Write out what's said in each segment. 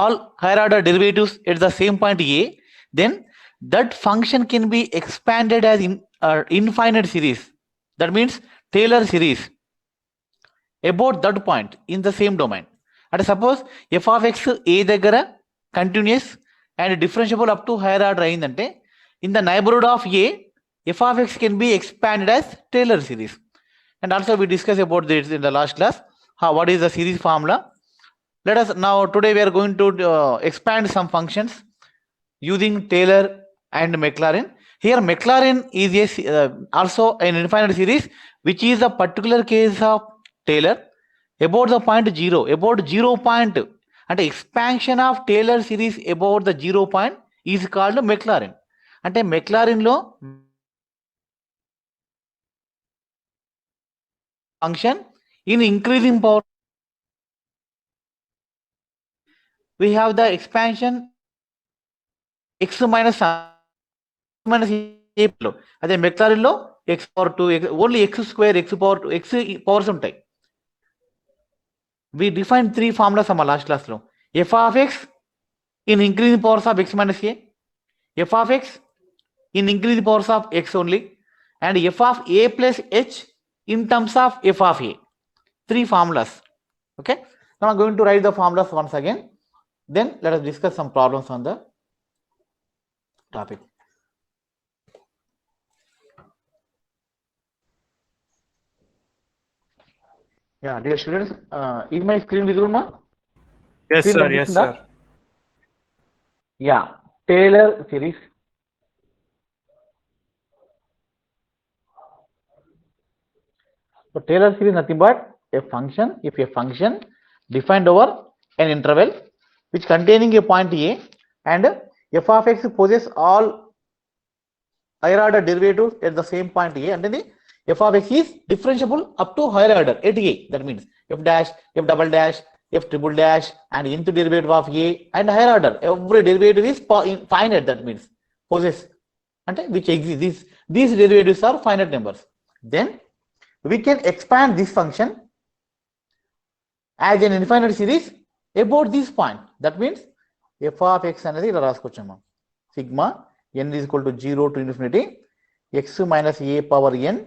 all higher order derivatives at the same point A, then that function can be expanded as infinite series. That means Taylor series about that point in the same domain. And suppose f of x a దగ్గర continuous and differentiable up to higher order అయిందంటే in the neighborhood of a, f of x can be expanded as Taylor series. And also we discussed about this in the last class. What is the series formula? Let us now, today we are going to expand some functions using Taylor and Maclaurin. Here Maclaurin is also an infinite series, which is a particular case of Taylor about the point 0, about 0 point, and expansion of Taylor series about the 0 point is called Maclaurin. అంటే Maclaurin లో function in increasing power, we have the expansion x minus a లో, అదే Maclaurin లో x power 2 only x square, x power 2, x powers ఉంటాయి. We defined three formulas in our last class. F of x in increasing powers of x minus a, f of x in increasing powers of x only, and f of a plus h in terms of f of a. Three formulas. Okay. Now I'm going to write the formulas once again. Then let us discuss some problems on the topic. Yeah, dear students, is my screen visible, ma? Yes, Screen sir. Yes, sir. Yeah, Taylor series. So Taylor series is nothing but a function, if a function defined over an interval which containing a point a, and f of x possesses all higher order derivatives at the same point a, and then the f of x is differentiable up to higher order at a. That means f dash, f double dash, f triple dash, and nth derivative of a and higher order. Every derivative is finite. That means possess, and which exists. These derivatives are finite numbers. Then we can expand this function as an infinite series about this point. That means f of x అనేది ఇలా రాసుకోవచ్చమ్మా, sigma n is equal to 0 to infinity x minus a power n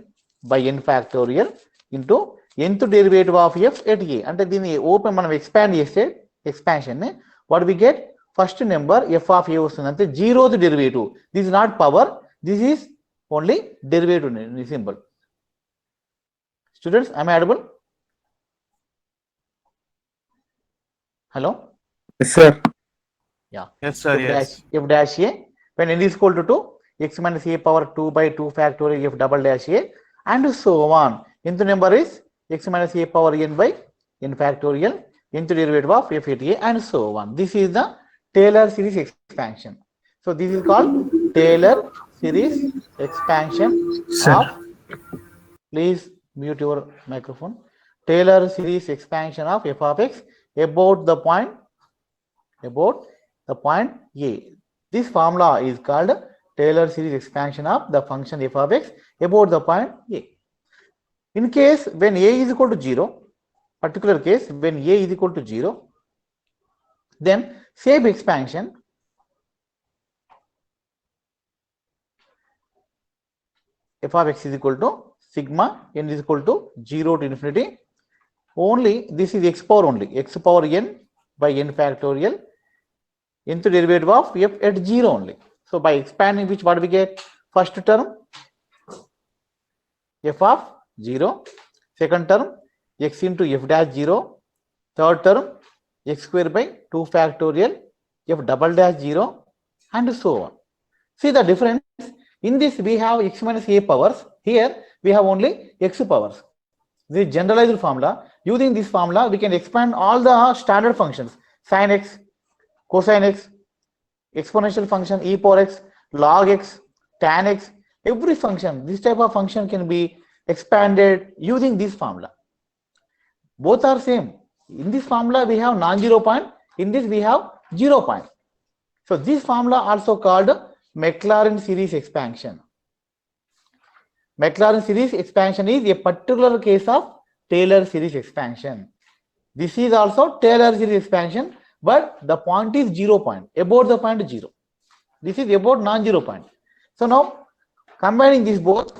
by n factorial into nth derivative of f at a. అంటే దీన్ని open మనం expand చేస్తే expansion ని what we get, first number f of a వస్తుంది అంటే 0th derivative. This is not power, this is only derivative symbol. Students, am I audible? Hello? Yes, sir. Yeah. Yes, sir. Yes. F dash a, when n is equal to 2, x minus a power 2 by 2 factorial f double dash a, and so on. Nth number is x minus a power n by n factorial, nth derivative of f at a, and so on. This is the Taylor series expansion. So this is called Taylor series expansion of, please mute your microphone, Taylor series expansion of f of x about the point a. This formula is called Taylor series expansion of the function f of x about the point a. In case when a is equal to 0, particular case when a is equal to 0, then same expansion f of x is equal to sigma n is equal to 0 to infinity. Only this is x power only, x power n by n factorial, nth derivative of f at 0 only. So by expanding which, what we get? First term f of 0, second term x into f dash 0, third term x square by 2 factorial f double dash 0, and so on. See the difference. In this we have x minus a powers, here we have only x powers. This is generalized formula. Using this formula we can expand all the standard functions, sin x, cosine x, exponential function e power x, log x, tan x, every function, this type of function can be expanded using this formula. Both are same. In this formula we have non-zero point, in this we have 0 point. So this formula also called Maclaurin series expansion. Maclaurin series expansion is a particular case of Taylor series expansion. This is also Taylor series expansion, but the point is 0 point, about the point 0. This is about non-zero point. So now combining these both,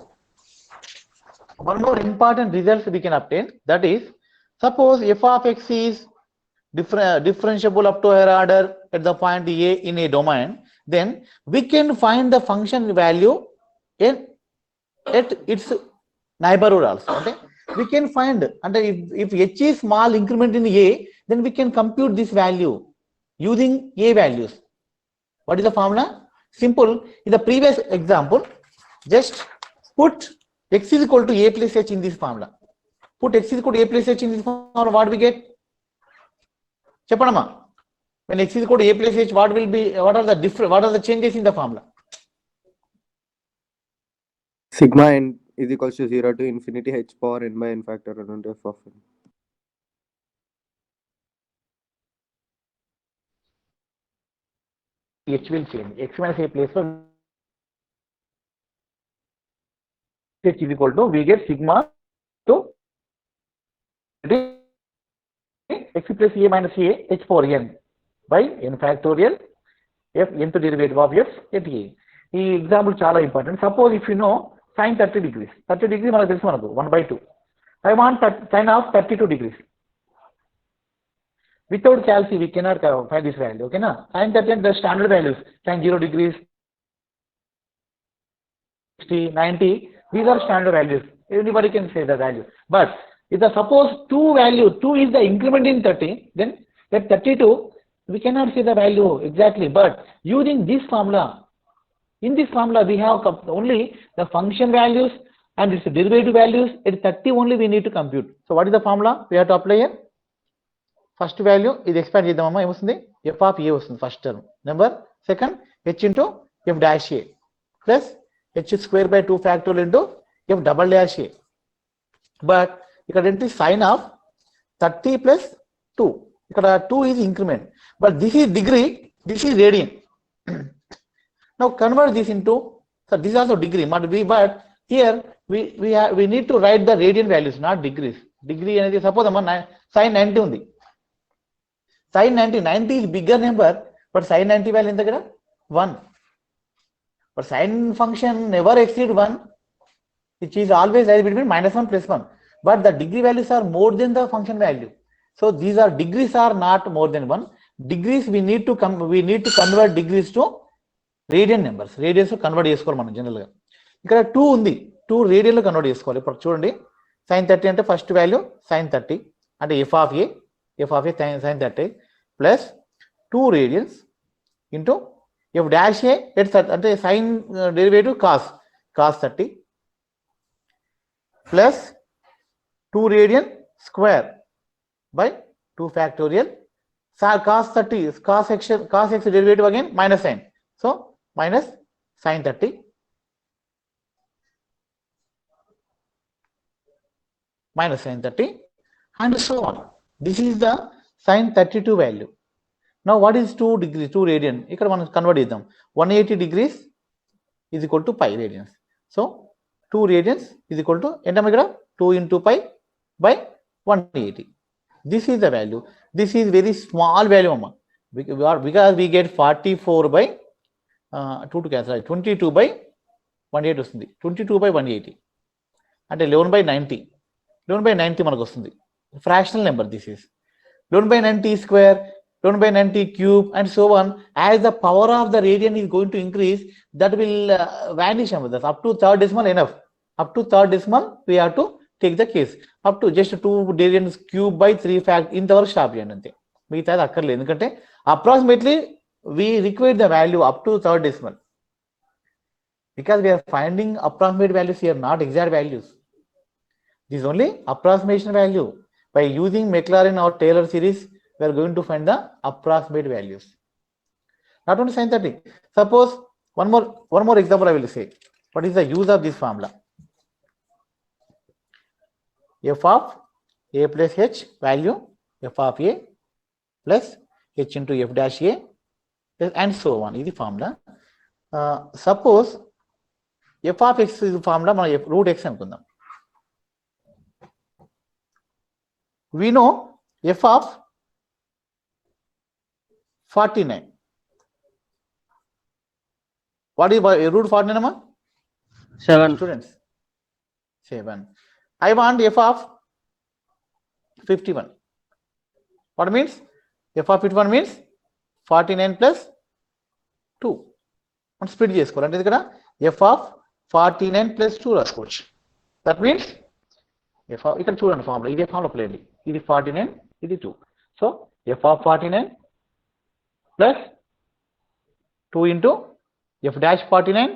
one more important result we can obtain, that is, suppose f of x is differentiable up to higher order at the point A in a domain, then we can find the function value at its neighborhood also. Okay, we can find, and if h is small increment in A, then we can compute this value using A values. What is the formula? Simple. In the previous example, just put x is equal to A plus h in this formula. Put x is equal to A plus h in this formula, what we get? Cheppanama. When x is equal to A plus h, what will be, what are the changes in the formula? Sigma n is equals to 0 to infinity h power n by n factorial into f of n. H will change. X minus A place for h is equal to, we get sigma to x plus A minus A h power n by n factorial f nth derivative of f at A. ఈ example చాలా important. Suppose if you know sin 30 degrees, 30 degrees మనకు తెలుసు, మనకు 1/2. I want sin of 32 degrees. Without calc we cannot find this value. Okay na? Sin 30, the standard values, sin 0 degrees, 60, 90, these are standard values. Anybody can say the value. But if the suppose 2 is the increment in 30, then at 32 we cannot see the value exactly. But using this formula, in this formula we have only the function values and its derivative values. At 30 only we need to compute. So what is the formula we have to apply here? First value is expand చేద్దామమ్మా, ఏమొస్తుంది? f of a వస్తుంది first term number. Second h into f dash a plus h square by 2 factorial into f double dash a. But ఇక్కడ ఏంటి, sin of 30 plus 2, ఇక్కడ 2 is increment, but this is degree, this is radian. Now convert this into, so this is also degree, but here we need to write the radian values, not degrees. Degree అనేది suppose sin 90 ఉంది, sin 90 is bigger number, but sin 90 value ఎంత కదా 1. But sin function never exceed 1, which is always lies between -1 plus 1. But the degree values are more than the function value. So these are degrees are not more than 1. Degrees we need to convert degrees to radian numbers. Radians convert చేసుకోవాలి మనం general గా. ఇక్కడ 2 ఉంది, 2 radian లో convert చేసుకోవాలి. ఇప్పుడు చూడండి, sin 30 అంటే ఫస్ట్ వాల్యూ sin 30 అంటే f of a sin 30 plus 2 radians into f dash a అంటే sin derivative cos 30 plus 2 radian square by 2 factorial cos 30 cos x derivative again minus sin, so minus sin 30 minus sin 30 and so on. This is the sin 32 value. Now what is 2 degrees, 2 radian? ఇక్కడ మనం convert చేద్దాం. 180 degrees is equal to pi radians. So 2 radians is equal to ఏంటమ్మా ఇక్కడ 2 into pi by 180. This is the value. This is very small value amma, because we get 44 by 2 to cancel, 22 by 180 వస్తుంది. 22 by 180 అంటే 11 by 90. 11 by 90 మనకు వస్తుంది. Fractional number this is. 11 by 90 square, 11 by 90 cube and so on. As the power of the radian is going to increase, that will vanish with us. Up to third decimal enough. Up to third decimal we have to take the case. Up to just 2 radians cube by 3 fact ఇంతవరకు stop చేయండి అంతే, మిగతాది అక్కర్లేదు. ఎందుకంటే approximately we require the value up to third decimal, because we are finding approximate values here, not exact values. This is only approximation value. By using Maclaurin or Taylor series, we are going to find the approximate values. Not only sin 30. Suppose one more example I will say. What is the use of this formula? F of a plus h value, f of a plus h into f dash a and so on. This is the formula. Suppose f of x is the formula, మనం root x అనుకుందాం. We know f of 49. What is root 49, amma? 7. Students, 7. I want f of 51. What means? F of 51 means 49 plus 2. మనం split చేసుకోవాలి అంటే ఇక్కడ f of 49 plus 2 రాసుకోవచ్చు. That means f of ఇక్కడ చూడండి formula, ఇదే ఫార్ములా ప్లే అండి. ఇది 49, ఇది 2. So f of 49 plus 2 into f dash 49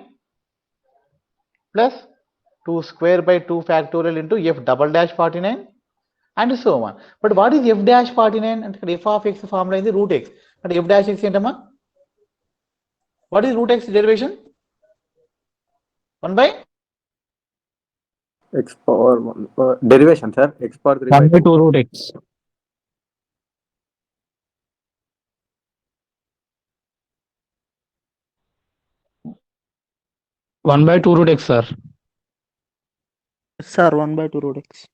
plus 2 square by 2 factorial into f double dash 49 and so on. But what is f dash 49? అంటే ఇక్కడ f of x formula ఇది root x. అంటే f dash x ఏంటమ్మా? What is root x derivation? 1 by x power 1 derivation, sir. X power 3 1 by by 2 root x. One by 2 root x, sir. Sir, 1 by 2 root x.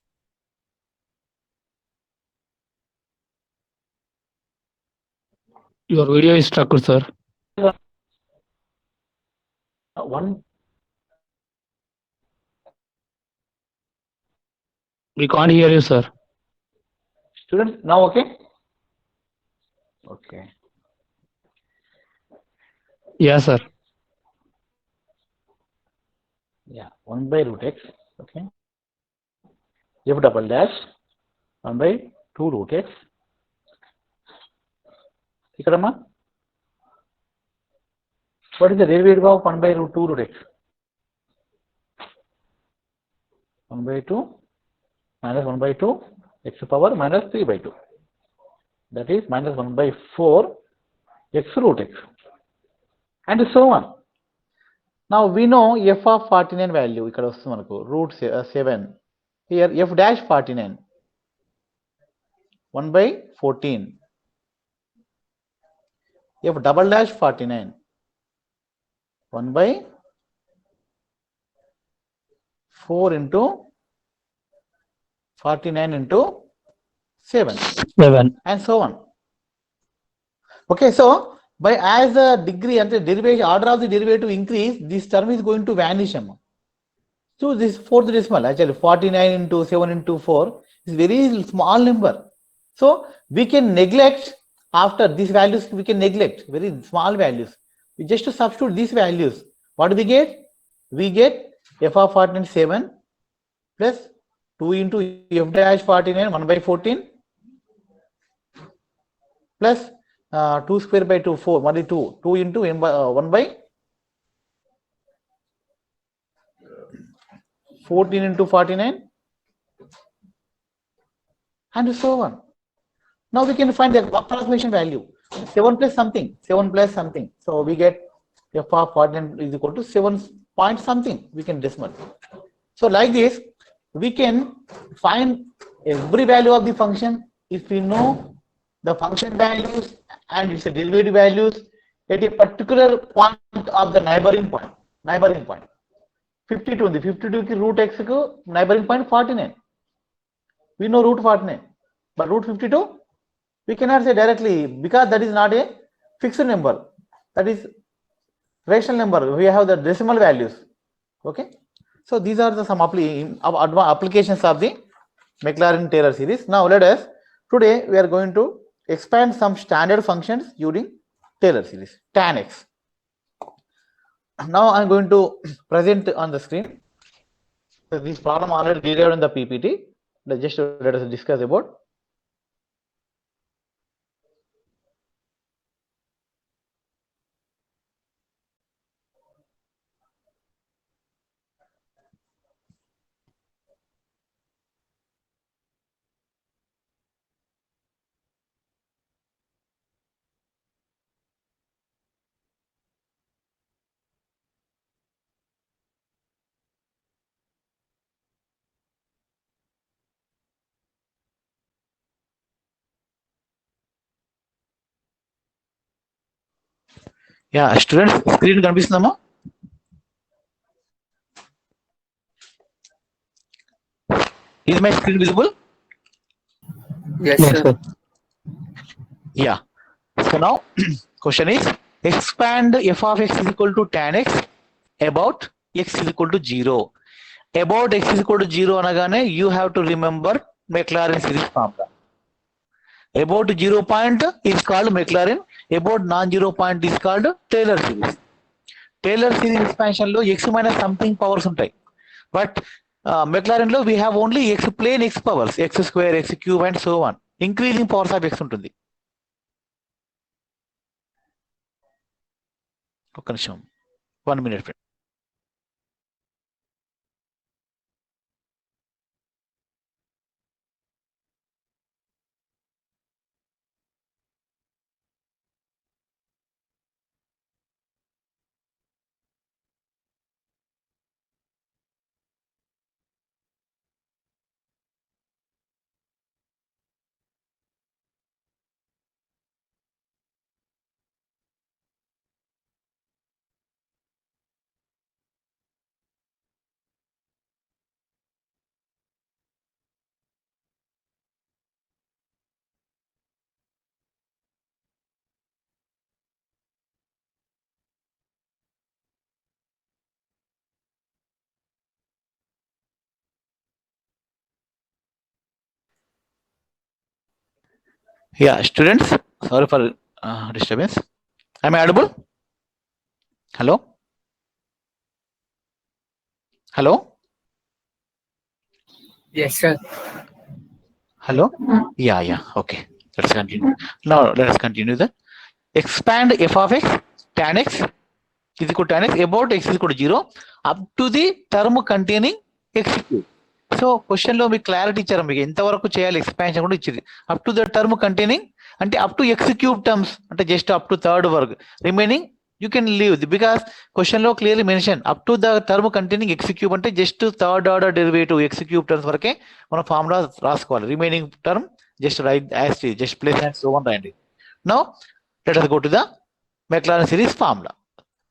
Your video is stuck, sir. 1. We can't hear you, sir. Students, now okay? Okay. Yeah, sir. Yeah, 1 by root x. Okay. F double dash 1 by 2 root x. ఇక్కడమ్మా what is the derivative of 1 by root 2 root x? 1 by 2 minus 1 by 2 x power minus 3 by 2. That is minus 1 by 4 x root x. And so on. Now we know f of 49 value ఇక్కడ వస్తుంది మనకు root 7. Here f dash 49 1 by 14. F double dash 49 1 by 4 into 49 into 7 7. and so on. Okay, so by as the degree and the derivation order of the derivative increase, this term is going to vanish. So this fourth decimal, actually 49 into 7 into 4 is very small number. So we can neglect after these values, we can neglect very small values. We just to substitute these values. What do we get? We get f of 49 7 plus 2 into f dash 49 1 by 14 plus 2 square by 2 4 1 by 2 2 into 1 by 14 into 49 and so on. Now we can find the approximation value 7 plus something 7 plus something. So we get f of 49 is equal to 7 point something. We can decimal. So like this we can find every value of the function if we know the function values and its derivative values at a particular point of the neighboring point. 52 ఉంది 52 కి root x కు neighboring point 49. We know root 49, but root 52 we cannot say directly because that is not a fixed number. That is rational number. We have the decimal values. Okay. So these are the some applications of the Maclaurin-Taylor series. Now let us today we are going to expand some standard functions using Taylor series tan x. Now I am going to present on the screen. So this problem already detailed in the PPT. Just let us discuss about. Yeah, students, screen కనిపిస్తుందమ్మా? Is my screen visible? Yes, sir. Yeah. So now question is expand f of x is equal to tan x about x is equal to 0. About x is equal to 0 anagane you have to remember Maclaurin series formula. About 0 point is called Maclaurin, about non-zero point is called Taylor series. Taylor series expansion lo x minus something powers untai, but Maclaurin lo we have only x plain x powers, x square, x cube and so on. Increasing powers of x ఉంటుంది. ఒక్క నిమిషం, 1 minute friend. Yeah, students, sorry for disturbance. Am I audible? Hello? Hello? Yes, sir. Hello? Yeah, okay. Let's continue. Now let us continue that. Expand f of x tan x is equal to tan x about x is equal to 0 up to the term containing x cube. So question లో మీకు clarity ఇచ్చారు, మీకు ఎంతవరకు చేయాలి expansion కూడా ఇచ్చింది. Up to the term containing అంటే up to x cube terms అంటే జస్ట్ అప్ టు థర్డ్ వర్గ్, remaining you can leave because question లో clearly mention up to the term containing x cube అంటే just third order derivative x cube terms వరకే మనం formula రాసుకోవాలి. Remaining term just write as just place and so on రాయండి. Now let us go to the Maclaurin series formula.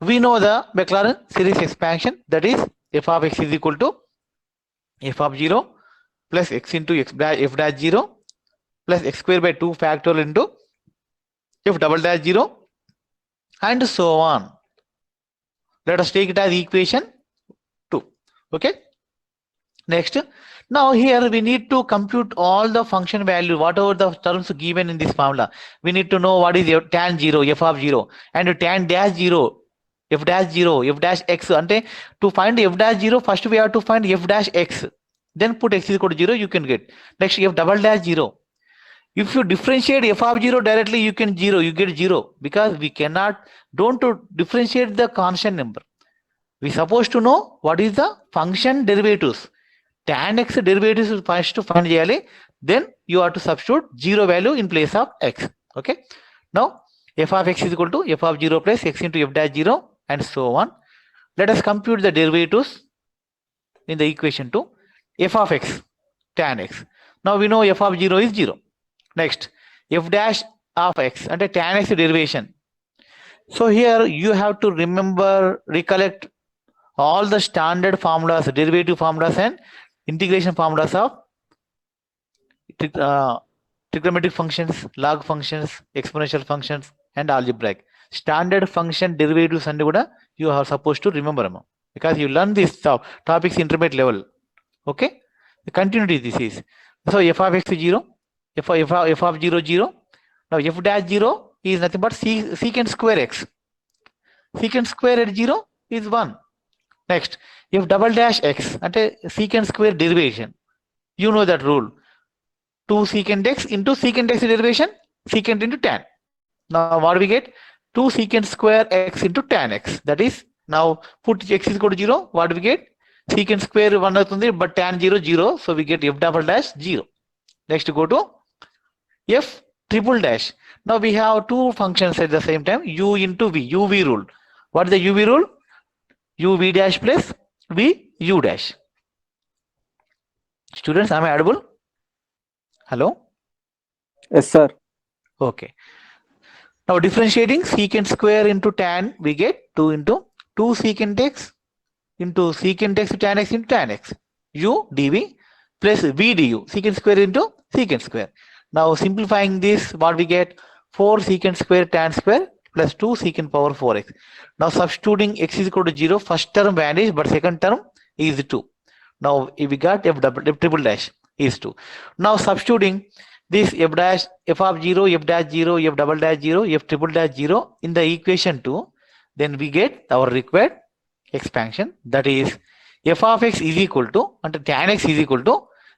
We know the Maclaurin series expansion, that is f of x is equal to f of 0 plus x into f dash 0 plus x square by 2 factorial into f double dash 0 and so on. Let us take it as equation 2. Okay. Next, now here we need to compute all the function value, whatever the terms given in this formula. We need to know what is tan 0, f of 0 and tan dash 0, f dash 0, f dash x. Ante to find f dash 0, first we have to find f dash x, then put x is equal to 0, you can get. Next, f double dash 0. If you differentiate f of 0 directly, you can 0, you get 0 because we cannot, don't to differentiate the constant number. We supposed to know what is the function derivatives. Tan x derivatives is first to find cheyali, then you have to substitute 0 value in place of x. Okay. Now f of x is equal to f of 0 plus x into f dash 0 and so on. Let us compute the derivatives in the equation 2. F of x tan x. Now we know f of 0 is 0. Next, f dash of x and a tan x derivation. So here you have to remember, recollect all the standard formulas, derivative formulas and integration formulas of trigonometric functions, log functions, exponential functions and algebraic. Standard function derivatives and you are supposed to remember them because you learn these topics intermediate level. Okay, the continuity this is. So f of x is 0, f of 0 0. Now f dash 0 is nothing but secant square x. Secant square at 0 is 1. Next, f double dash x at a secant square derivation. You know that rule. 2 secant x into secant x derivation, secant into tan. Now what do we get? 2 secant square x into tan x. That is, now put x is equal to 0. What do we get? Secant square 1 avutundi, but tan 0 0. So we get f double dash 0. Next, go to f triple dash. Now we have two functions at the same time, u into v, uv rule. What is the uv rule? uv dash plus v u dash. Students, am I audible? Hello? Yes, sir. Okay. Now differentiating secant square into tan, we get 2 into 2 secant x into secant x tan x into tan x, u dv plus v du, secant square into secant square. Now simplifying this, what we get? 4 secant square tan square plus 2 secant power 4x. Now substituting x is equal to 0, first term vanished, but second term is 2. Now if we got f triple dash is 2. Now substituting this f dash, f of 0, f dash 0, f double dash 0, f triple dash 0 in the equation 2, then we get our required expansion, that is f of x is equal to, and tan x is equal to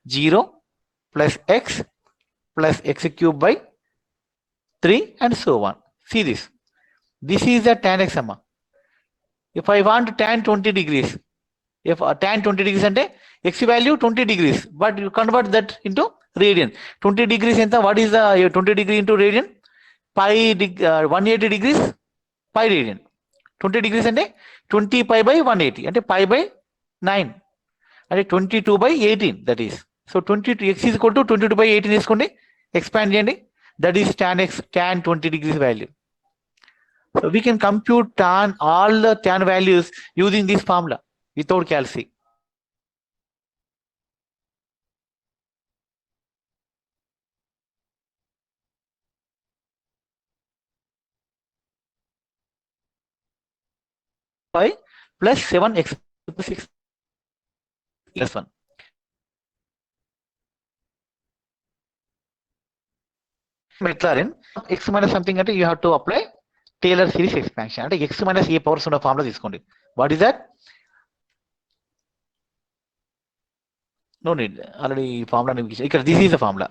0 plus x plus x cube by 3 and so on. See this. This is the tan x amma. If I want tan 20 degrees, if tan 20 degrees ante x value 20 degrees, but you convert that into radian. 20 degrees enta, what is the 20 degree into radian? 180 degrees pi radian. 20 degrees ante 20 pi by 180 ante pi by 9 ante 22 by 18, that is. So 22 x is equal to 22 by 18 iskondi, expand cheyandi, that is tan x, tan 20 degrees value. So we can compute tan, all the tan values using this formula without calci. Plus 7x plus 6 plus 1. Maclaurin x minus something ante you have to apply Taylor series expansion. Ante x minus a powers ఉన్న formula తీసుకోండి. What is that? No need. Already formula name ikkada, this is the formula.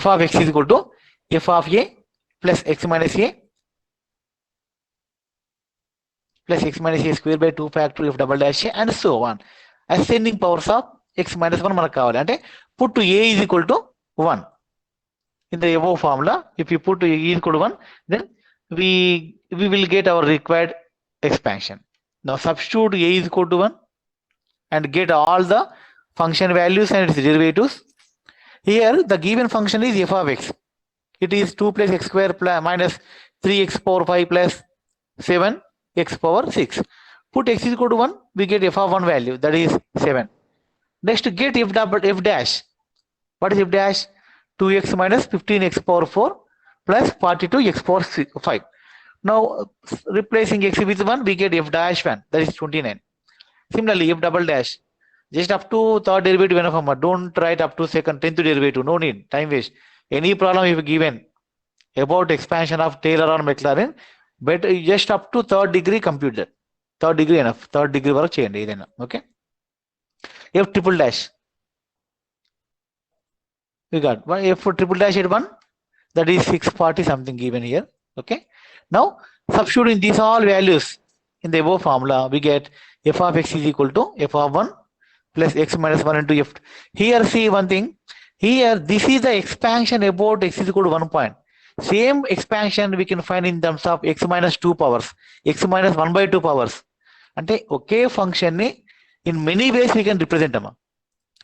F of x is equal to f of a plus x minus a plus x minus a square by 2 factorial f double dash a and so on. Ascending powers of x minus 1 మనకు కావాలి. అంటే put to a is equal to 1. In the above formula, if you put a is equal to 1, then we will get our required expansion. Now substitute a is equal to 1 and get all the function values and its derivatives. Here the given function is f of x. It is 2 plus x square plus minus 3x power 5 plus 7 x power 6. Put x is equal to 1, we get f of 1 value, that is 7. Next get f dash. What is f dash? 2x minus 15x power 4 plus 42x power 5. Now replacing x with 1, we get f dash 1, that is 29. Similarly f double dash, just up to third derivative enough, don't write up to second 10th derivative, no need, time waste. Any problem if given about expansion of Taylor or Maclaurin, but just up to third degree compute that. Third degree enough, third degree వరకు చేయండి ఏదైనా. Okay, f triple dash, we got f triple dash at 1, that is 640 something given here. Okay, now substituting these all values in the above formula, we get f of x is equal to f of 1 plus x minus 1 into f. Here see one thing, here this is the expansion about x is equal to 1 point. Same expansion we can find in terms of x minus 2 powers, x minus 1 by 2 powers. అంటే ఒకే function ని in many ways we can represent అమ్మా.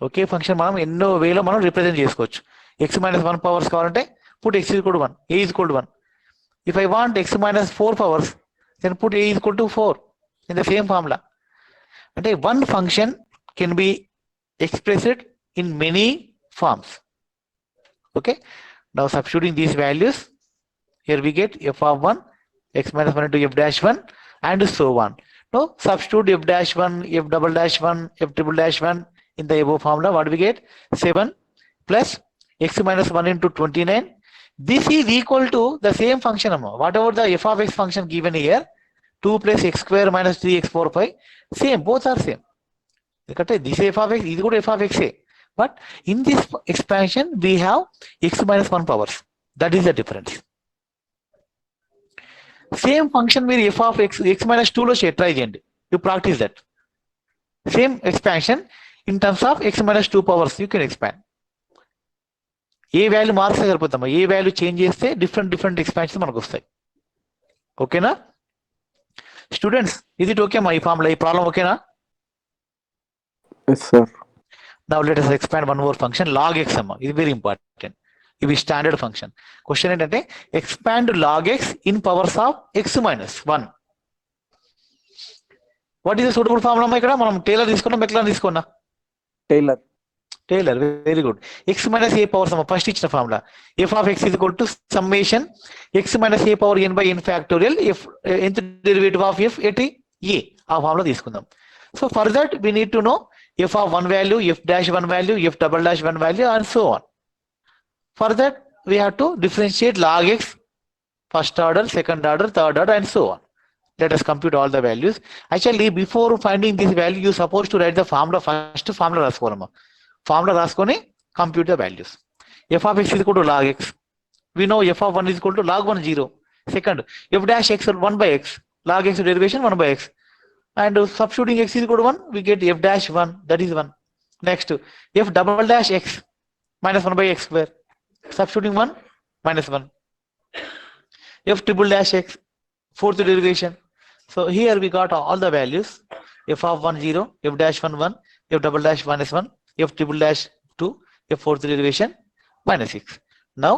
ఒకే function మనం ఎన్నో వేలో మనం represent చేసుకోవచ్చు. x minus 1 powers కావాలంటే put x is equal to 1, a is equal to 1. If I want x minus 4 powers, then put a is equal to 4 in the same formula. అంటే one function can be expressed in many forms. Okay, now substituting these values, here we get f of 1, x minus 1 into f dash 1 and so on. Now substitute f dash 1, f double dash 1, f triple dash 1 in the above formula. What we get? 7 plus x minus 1 into 29. This is equal to the same function, whatever the f of x function given here, 2 plus x square minus 3x power 5, same, both are same. This f of x is equal to f of x a, but in this expansion we have x minus 1 powers, that is the difference. Same function with f of x, x minus 2 lo try cheyandi, you practice that. Same expansion in terms of x minus 2 powers you can expand. ఏ value marks సరిపోతామా, ఏ value change చేస్తే different expansion మనకు వస్తాయి. ఓకేనా students, ఇది ఓకేమా ఈ formula, ఈ ప్రాబ్లం ఓకేనా? Yes sir. Now let us expand one more function, log x అమ్మా, ఇది వెరీ ఇంపార్టెంట్. ఇవి స్టాండర్డ్ ఫంక్షన్. క్వశ్చన్ ఏంటంటే expand log x in powers of x minus 1. What is the suitable formula అమ్మా? ఇక్కడ మనం Taylor తీసుకున్నాం, McLaren తీసుకున్నా? Taylor. Taylor, very good. X minus a power sum, first ఇచ్చిన formula f of x is equal to summation x minus a power n by n factorial f nth derivative of f at a ఆ formula తీసుకుందాం. So for that we need to know f of one value, f dash one value, f double dash one value and so on. For that we have to differentiate log x, first order, second order, third order and so on. Let us compute all the values. Actually before finding this value you supposed to write the formula, first formula రాసుకోవాలమ్మా. Formula రాసుకొని compute the values. f of x is equal to log x. We know f of 1 is equal to log 1 0. Second, f dash x 1 by x. Log x derivation 1 by x. And substituting x is equal to 1, we get f dash 1, that is 1. Next, f double dash x minus 1 by x square. Substituting 1 minus 1. F triple dash x, fourth derivation. So here we got all the values. F of 1 0, f dash 1 1, f double dash minus 1, f triple dash 2, f fourth derivation minus 6. Now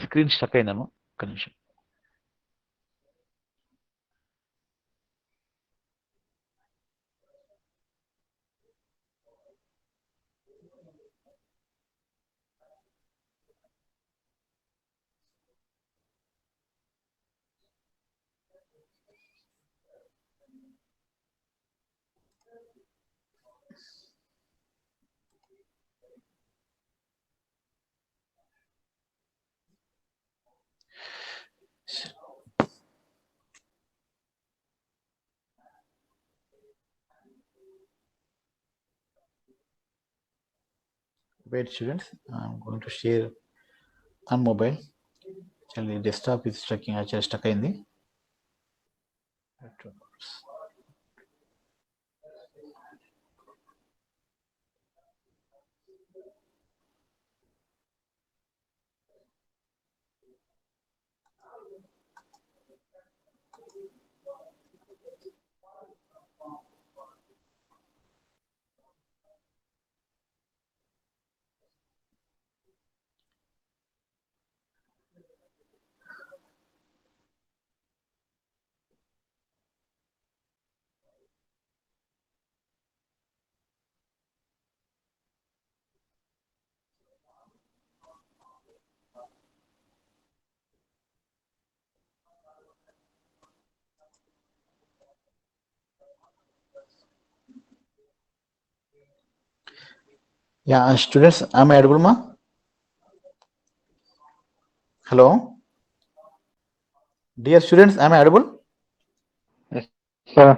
screen stuck అయిందమ్మా, ఒక్క నిమిషం. Wait students, I'm going to share on mobile. Actually desktop is stuck అయింది. Yeah, students, am I audible, ma? Hello? Dear students, am I audible? Sir.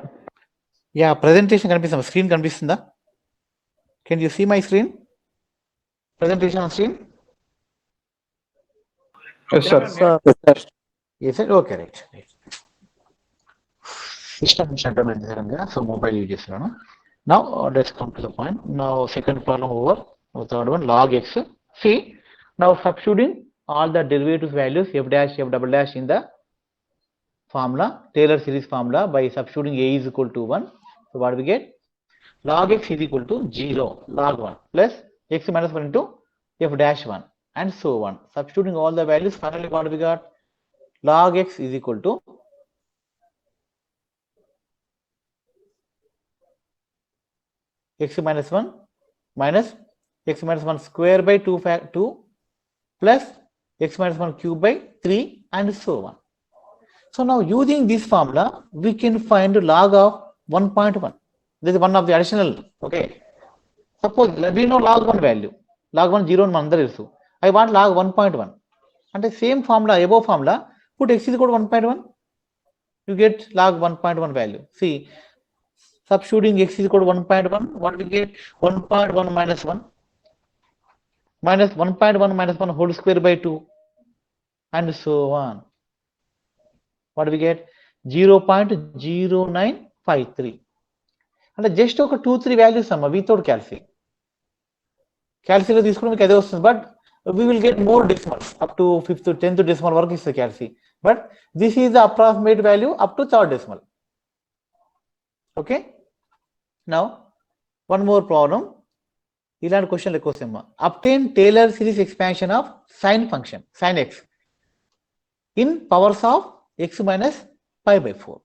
Yeah, presentation కనిపిస్తుందా, screen కనిపిస్తుందా? Can you see my screen? Presentation on screen? Yes, sir. Yes, sir. Okay, right. System so mobile use చేస్తున్నాను. Now let's come to the point. Now second problem over. Third one, log x. See, now substituting all the derivatives values f dash, f double dash in the formula, Taylor series formula by substituting a is equal to 1. So what we get? Log x is equal to 0, log 1 plus x minus 1 into f dash 1 and so on. Substituting all the values, finally what we got? Log x is equal to x minus 1 minus x minus 1 square by 2 plus x minus 1 cube by 3 and so on. So now using this formula, we can find log of 1.1. This is one of the additional, okay. Suppose we know log 1 value, log 1 0 and 1. I want log 1.1. And the same formula, above formula, put x is equal to 1.1. You get log 1.1 value. See, Substituting x is equal to 1.1. What we get? 1.1 minus 1 minus 1.1 minus 1 whole square by 2 and so on. What do we get? 0.0953. అంటే just ఒక 2-3 values అమ్మ without calci. క్యాల్సీలో తీసుకుంటే మీకు అదే వస్తుంది, but we will get more decimals up to 5th to 10th decimal వరకు ఇస్తుంది క్యాల్సి, but this is the approximate value up to 3rd decimal. Okay, now one more problem. ఇలాంటి క్వశ్చన్లు ఎక్కువ వస్తాయమ్మా. Obtain Taylor series expansion of sine function sin x in powers of x minus pi by 4.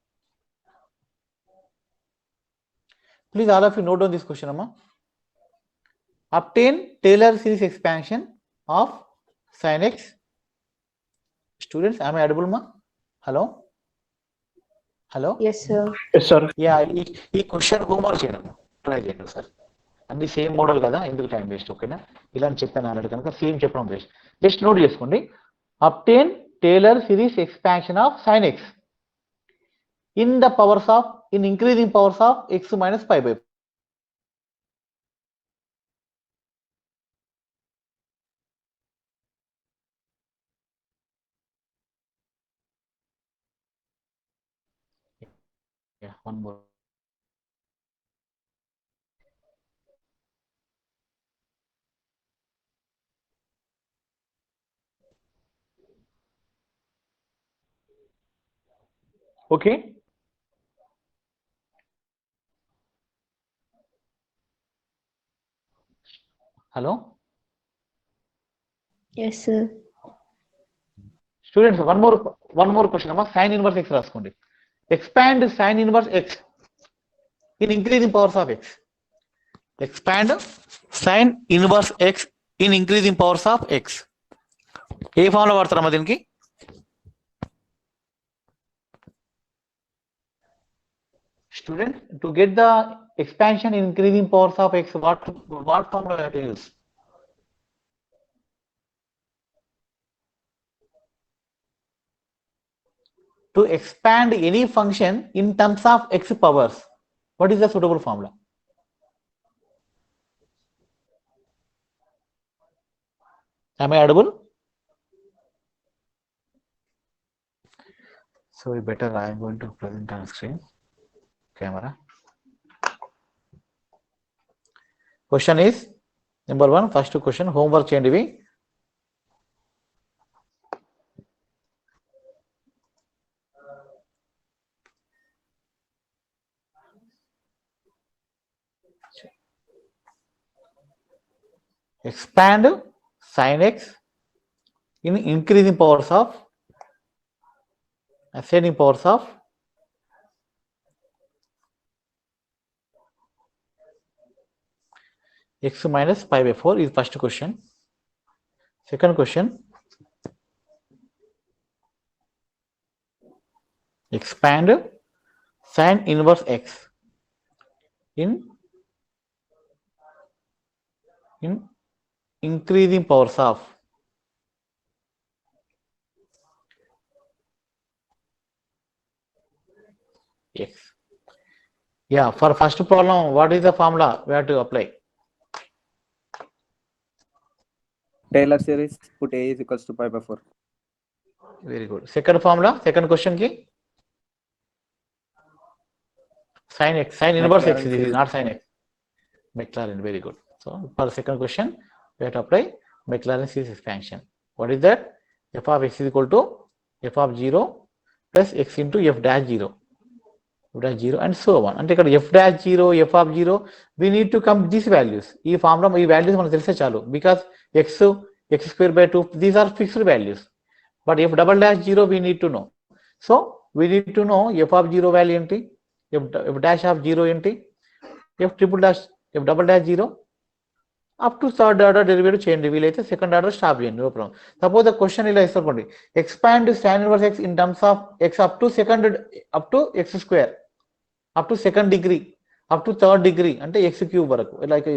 Please all of you note down this question, amma. Obtain Taylor series expansion of sin x. Students, am I audible, ma? Hello? Hello? Yes, sir. Yes, sir. Yeah, ఈ question homework చేయడం try చేయండి sir. అన్ని same model కదా, ఎందుకు time waste. ఓకేనా, ఇలాంటి చెప్పాను అన్నట్టు కనుక సేమ్ చెప్పడం వేస్ట్. జస్ట్ నోట్ చేసుకోండి. Obtain Taylor series expansion of sin x in the powers of, in increasing powers of x minus pi by 4. Yeah, one more. Okay. Hello? Yes, sir. Students, one more question. Sin inverse x రాసుకోండి. Expand sin inverse x in increasing powers of x. Expand sin inverse x in increasing powers of x. ఏ formula వాడతారమ్మా దీనికి? Student, to get the expansion in increasing powers of x, what formula we have to use? To expand any function in terms of x powers, what is the suitable formula? Am I audible? So better I am going to present on screen. Camera. Question is number 1, first question, homework చేయండి. Expand sin x in increasing powers of, ascending powers of x minus pi by 4 is first question. Second question, expand sin inverse x in increasing powers of x. Yeah, for first problem, what is the formula we have to apply? Taylor series, put a is equals to pi by 4. Very good. Second formula, second question ki sin x, sin inverse x, this is not sin x. Maclaurin, very good. So for the second question, we have to apply Maclaurin series expansion. What is that? F of x is equal to f of 0 plus x into f dash 0. F dash 0 and so on. అంటే ఇక్కడ f dash 0, f of 0, we need to come these values. ఈ formula ఈ values మనకు తెలిసే చాలు, because x square by 2, these are fixed values. But f double dash 0 we need to know. So we need to know f of 0 value ఏంటి, f dash of 0 ఏంటి, f double dash 0 up to third order derivative చేయండి, వీలైతే second order stop చేయండి, no problem. Suppose the question ఇలా ఇస్తారండి, expand tan inverse x in terms of x up to x square, up to second degree, up to third degree అంటే x cube వరకు. Like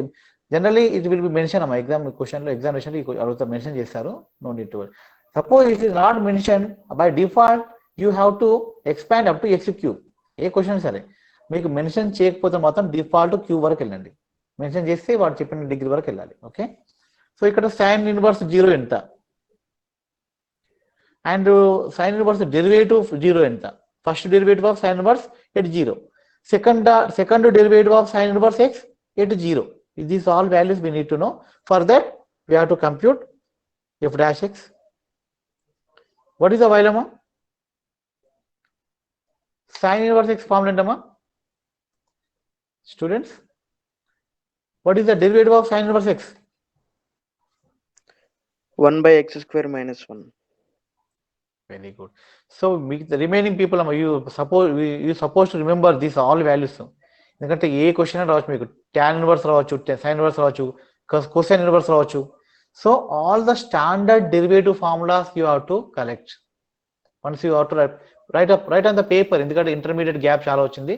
generally it will be mention అమ్మా exam question లో, examination అడుగుతారు, mention చేస్తారు, no need to worry. Suppose it is not mention, by default you have to expand up to x cube. ఏ question సరే, మీకు mention చేయకపోతే మాత్రం default queue వరకు వెళ్ళండి. మెన్షన్ చేస్తే వాడు చెప్పిన డిగ్రీ వరకు వెళ్ళాలి. ఓకే, సో ఇక్కడ సైన్ ఇన్వర్స్ 0 ఎంత, అండ్ సైన్ ఇన్వర్స్ డెరివేటివ్ 0 ఎంత. First derivative of sine inverse at 0, second derivative of sin inverse x at 0. These all values we need to know. For that we have to compute f dash x. What is the value, amma? Sin inverse x formula, amma? Students, what is the derivative of sin inverse x? 1 by x square minus 1. Very good. So the remaining people, you supposed to remember these all values. ఎందుకంటే ఏ question రావచ్చు, మీకు tan inverse రావచ్చు, sin inverse రావచ్చు, cosine inverse రావచ్చు. So all the standard derivative formulas you have to collect. Once you have to right on the paper, ఎందుకంటే intermediate gap చాలా వచ్చింది.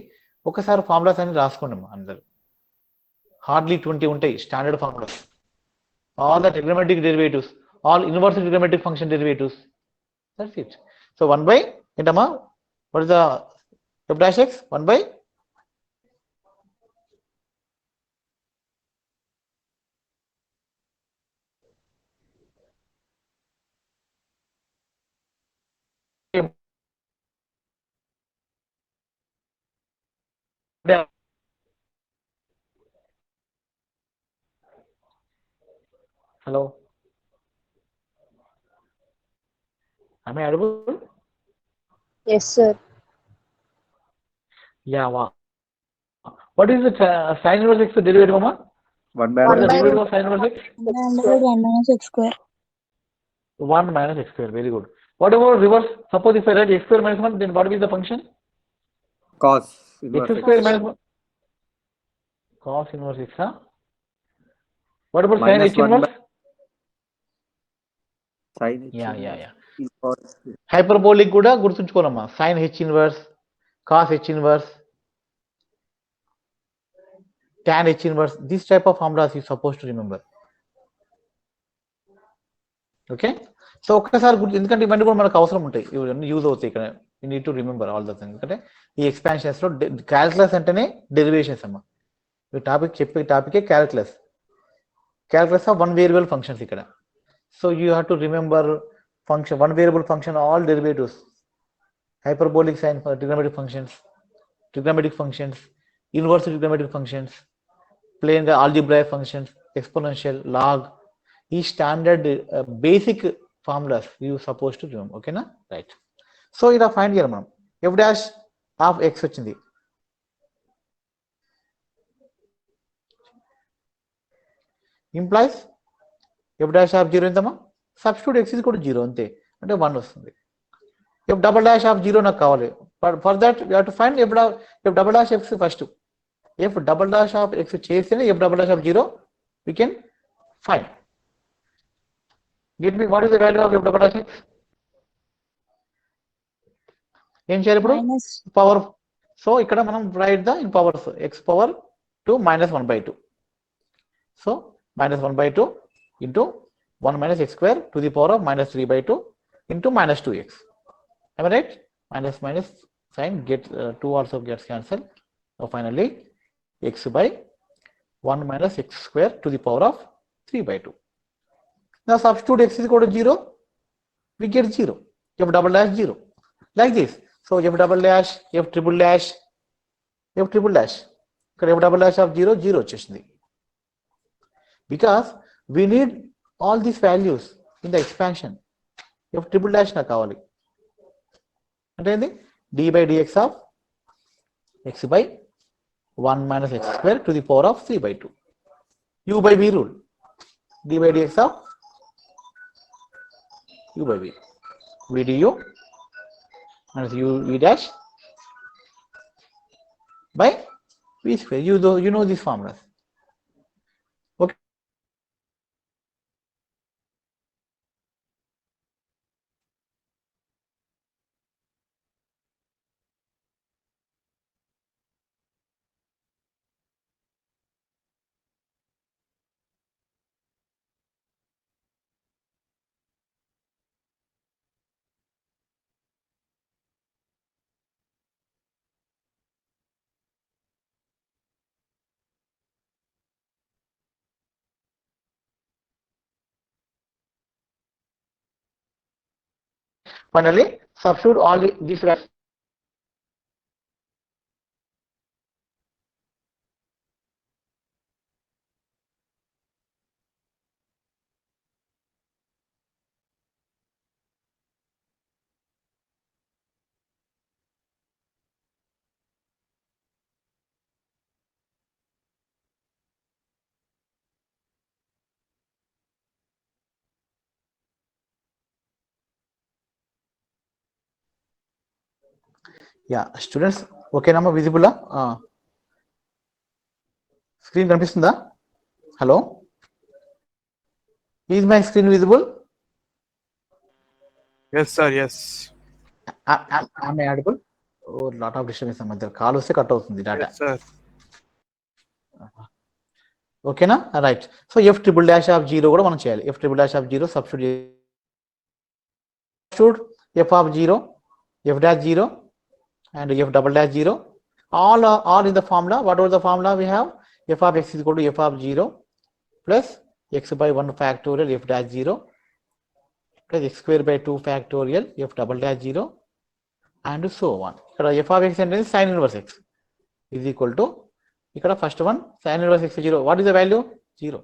ఒకసారి ఫార్ములాస్ అన్ని రాసుకోండి అందరు. హార్డ్లీ 20 ఉంటాయి standard formulas. All the trigonometric derivatives, all inverse trigonometric function derivatives. That's it. So 1 by entama, what is the f dash x? 1 by hello, am I audible? Yes, sir. Yeah, wow. What is the sin inverse x derivative, mama? 1 by What is the by derivative of sin inverse x? 1 minus x square. 1 minus x square. Very good. What about reverse? Suppose if I write x square minus 1, then what will be the function? cos X inverse square x. minus 1. Cos inverse x, huh? What about sin Minus h 1 by inverse? sin h Yeah. is cos. Hyperbolic కూడా గుర్తుంచుకోవాలమ్మా. sin h inverse, cos h inverse, tan h inverse. This type of formulas you supposed to remember. Okay, so ఒక్కసారి గుర్తు, ఎందుకంటే ఇవన్నీ కూడా మనకు అవసరం ఉంటాయి, ఇవన్నీ యూజ్ అవుతాయి ఇక్కడ. You need to remember all the thing. ఎందుకంటే ఈ ఎక్స్పాన్షన్స్ లో క్యాల్కులస్ అంటేనే డెరివేషన్స్ అమ్మా. ఈ టాపిక్ చెప్పే టాపికే calculus of one variable functions ఇక్కడ. So you have to remember function, one variable function, all derivatives, hyperbolic sine trigonometric functions, inverse trigonometric functions, plane algebraic functions, exponential, log, ఈ standard basic formulas you suppose to remember. ఓకేనా, right. So ఇలా find చేయాలి మనం. F dash of X వచ్చింది, implies F dash of 0 ఎంతమ్మా? Substitute X ఇది కూడా 0 అంతే, అంటే 1 వస్తుంది. ఎఫ్ డబల్ డాష్ ఆఫ్ 0 నాకు కావాలి. For that you have to find F double dash X first. F double dash of X చేస్తేనే F double dash of 0 we can find. Get me what is the value of f double dash x? ఏం చేయాలి ఇప్పుడు? Minus power. So ఇక్కడ మనం right the in powers, x power 2 minus 1 by 2. So minus 1 by 2 into 1 minus x square to the power of minus 3 by 2 into minus 2x. Am I right? Minus sign get 2 also gets cancelled. So finally x by 1 minus x square to the power of 3 by 2. Now substitute x is equal to 0, we get 0, f double dash 0, like this. So f double dash, f triple dash, ఇక్కడ f double dash of 0 వచ్చేసింది. Because we need all these values in the expansion. f triple dash నాకు కావాలి అంటే ఏంది? d by dx of x by 1 minus x square to the power of 3 by 2. u by v rule, d by dx of u by v, v du minus u v dash by v square. You know these formulas. Finally, substitute all these values. Yeah, students, okay, nama visible? Screen కనిపిస్తుందా? Hello? Is my screen visible? Yes, sir. Yes. Am I audible? Oh, lot of disturbance మధ్య call వస్తే cut అవుతుంది data. Yes, sir. ఓకేనా? Right. So f triple dash of 0 కూడా మనం చేయాలి. f triple dash of 0 substitute f of 0, f dash 0 and f double dash 0 all in the formula. What was the formula we have? F of x is equal to f of 0 plus x by 1 factorial f dash 0 plus x square by 2 factorial f double dash 0 and so on. ఇక్కడ f of x అంటే sin inverse x is equal to ఇక్కడ first one sin inverse x 0. What is the value? 0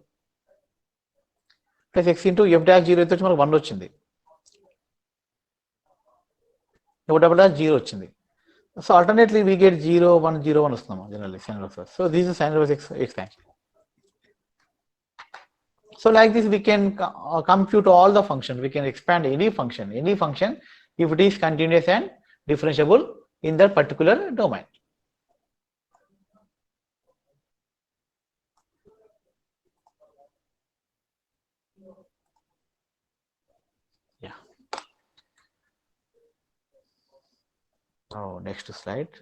plus x into f dash 0 అయితే వచ్చి మనకు 1 వచ్చింది. f double dash 0 వచ్చింది. So alternately we get 0 1 0 1 వస్తున్నాము generally sin inverse. So this is sin inverse x expansion. So like this we can compute all the functions. We can expand any function if it is continuous and differentiable in that particular domain. Yeah. Oh, next slide.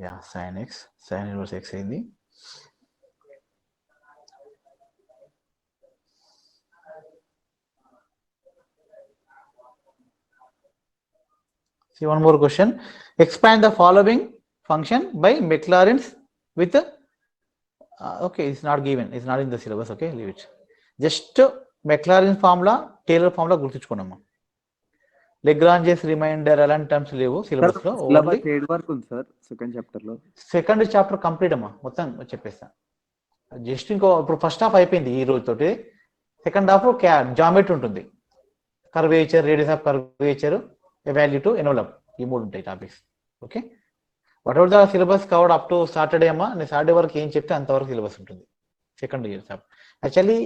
Yeah, sin x, sin inverse x అయింది. See one more question. Expand the following function by Maclaurin's with okay, it's not given, it's not in the syllabus. Okay, leave it. Just Maclaurin formula, Taylor formula గుర్తుంచుకోండి. Lagrange's remainder అలాంటి terms లేవు syllabus లో. Syllabus 8 వరకు ఉంది sir second chapter లో. Second chapter complete అమ్మా, మొత్తం చెప్పేస్తా. జస్ట్ ఇంకో ఇప్పుడు ఫస్ట్ హాఫ్ అయిపోయింది ఈ రోజు తోటి. సెకండ్ హాఫ్ జామెట్రీ ఉంటుంది, curvature, radius of curvature, evolute, envelope, ఈ మూడు ఉంటాయి topics. Okay, whatever the syllabus covered up to Saturday అమ్మా. నేను సాటర్డే వరకు ఏం చెప్తే అంతవరకు సిలబస్ ఉంటుంది second year chapter. Actually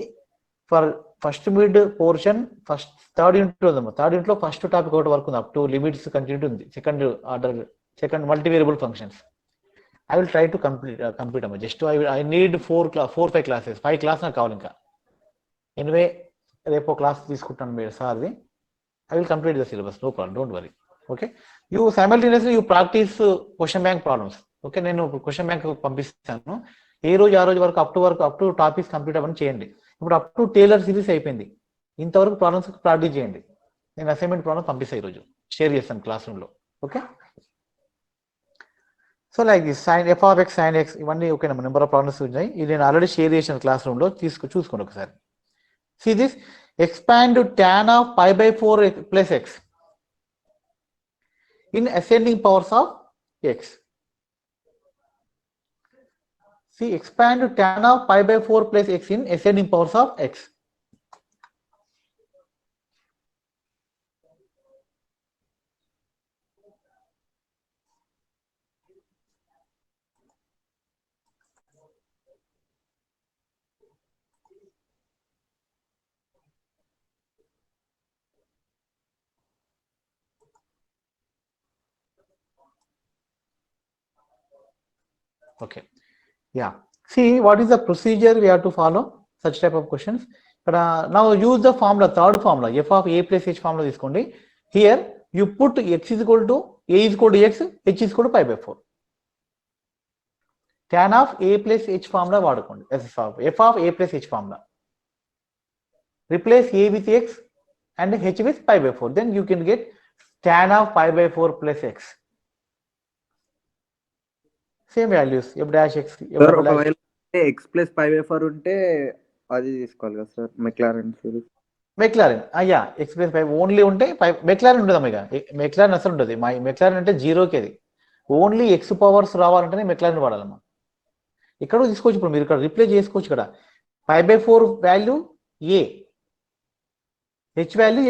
for first mid portion first third unit ఉందమ్మా. థర్డ్ యూనిట్ లో ఫస్ట్ టాపిక్ ఒకటి వరకు ఉంది, అప్ టు లిమిట్స్ కంటిన్యూటీ ఉంది. Second order, second multivariable functions. I will try to complete అమ్మా. Just I need 4-5 classes, 5 class నాకు కావాలి ఇంకా. ఎనివే రేపు క్లాస్ తీసుకుంటాను మీరు సార్ది. I will complete the syllabus, no problem, don't worry. Okay, you simultaneously you practice question bank problems. Okay, నేను question bank పంపిస్తాను. ఏ రోజు ఆ రోజు వరకు అప్ టు టాపిక్స్ కంప్లీట్ అవ్వని చేయండి. ఇప్పుడు అప్ టు టేలర్ సిరీస్ అయిపోయింది, ఇంతవరకు ప్రాబ్లమ్స్ ప్రాక్టీస్ చేయండి. నేను అసైన్మెంట్ ప్రాబ్లమ్స్ పంపిస్తాను ఈరోజు, షేర్ చేస్తాను క్లాస్ రూమ్ లో. Okay, so like this sine f of x, sin x, ఇవన్నీ ఓకే నెంబర్ ఆఫ్ ప్రాబ్లమ్స్ ఉన్నాయి. ఇది నేను ఆల్రెడీ షేర్ చేసిన క్లాస్ రూమ్ లో, చూసుకోండి ఒకసారి. See this, expand tan of pi by 4 plus x in ascending powers of x. See, expand tan of pi by 4 plus x in ascending powers of x. Okay, yeah, see what is the procedure we have to follow such type of questions. But now use the formula, third formula, f of a plus h formula తీసుకోండి. Here you put x is equal to a is equal to x, h is equal to pi by 4. Tan of a plus h formula వాడుకోండి. f of a plus h formula, replace a with x and h with pi by 4, then you can get tan of pi by 4 plus x. Same values F dash X F sir double dash. ఒకవేళ X plus 5/4 ఉంటే అది తీసుకోవాలి కదా sir, McLaren series. McLaren అయ్యా X plus 5 only ఉంటే 5 McLaren ఉండదు ఇక, McLaren అసలు ఉంటుంది. మా మెక్లారెన్ అంటే జీరోకి అది, ఓన్లీ ఎక్స్ పవర్స్ రావాలంటేనే మెక్లారెన్ వాడాలమ్మా. ఇక్కడ తీసుకోవచ్చు, ఇప్పుడు మీరు ఇక్కడ రిప్లేస్ చేసుకోవచ్చు. ఇక్కడ 5/4 వాల్యూ ఏ, హెచ్ వాల్యూ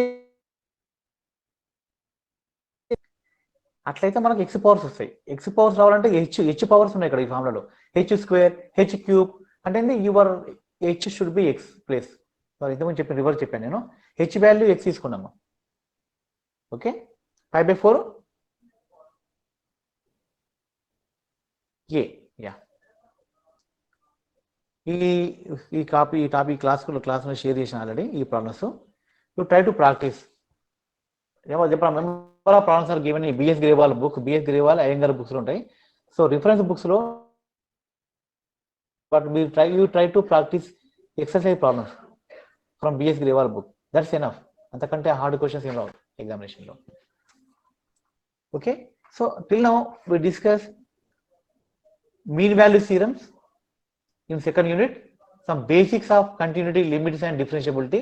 అట్లయితే మనకు ఎక్స్ పవర్స్ వస్తాయి. ఎక్స్ పవర్స్ రావాలంటే హెచ్ పవర్స్ ఉన్నాయి ఇక్కడ ఈ ఫార్ములాలో. హెచ్ స్క్వేర్, హెచ్ క్యూబ్ అంటే your H should be X place. ఇంతకుముందు చెప్పిన రివర్స్ చెప్పాను నేను. హెచ్ వాల్యూ ఎక్స్ తీసుకున్నాము. ఓకే, 5/4 ఏ. యా, ఈ టాపిక్ క్లాస్ షేర్ చేసిన ఆల్రెడీ ఈ problems. You try to practise. Number of problems are given in BS Grewal book, BS Grewal Iyengar books లో ఉంటాయి. సో రిఫరెన్స్ బుక్స్ లో, but you try to practise exercise problems from BS Grewal book. That's enough. అంతకంటే hard questions ఏం రావు examination లో. Okay, so till now we discuss mean value theorems in second unit, some basics of continuity, limits and differentiability,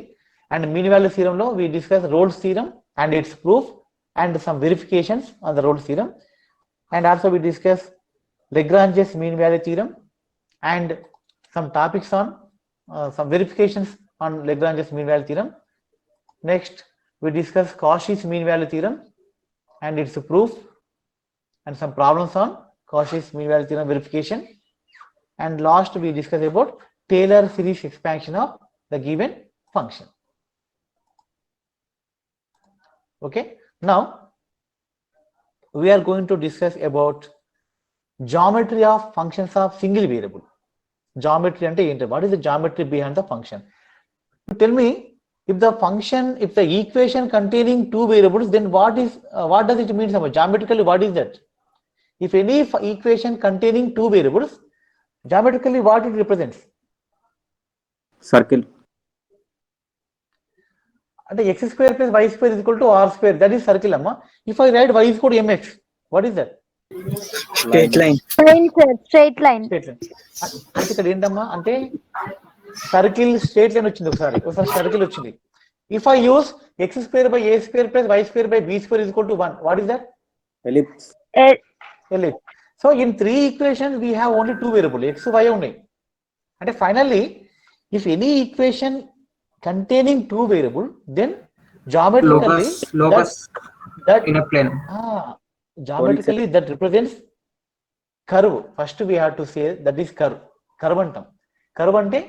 and mean value theorem lo we discuss Rolle's theorem and its proof and some verifications on the Rolle's theorem, and also we discuss Lagrange's mean value theorem and some topics on some verifications on Lagrange's mean value theorem. Next we discuss Cauchy's mean value theorem and its proof and some problems on Cauchy's mean value theorem verification. And last we discuss about Taylor series expansion of the given function. Okay, now we are going to discuss about geometry of functions of single variable. Geometry ante enti, what is the geometry behind the function? Tell me, if the equation containing two variables, then what does it mean? Geometrically, what is that? If any equation containing two variables, geometrically what it represents? Circle. And x square plus y square is equal to r square, that is circle amma. If I write y is equal to mx, what is that? Straight line. Line, sir. Straight line. Straight line. అంటే ఇక్కడ ఏంటమ్మా అంటే circle straight line వచ్చింది. ఒకసారి circle వచ్చింది. If I use x square by a square plus y square by b square is equal to 1, what is that? Ellipse. Ellipse. So in three equations we have only two variables, x, y only. And finally, if any equation containing two variables, then geometrically locus that in a plane. Geometrically that represents curve. First we have to say that is curve. Curve antam. Curve ante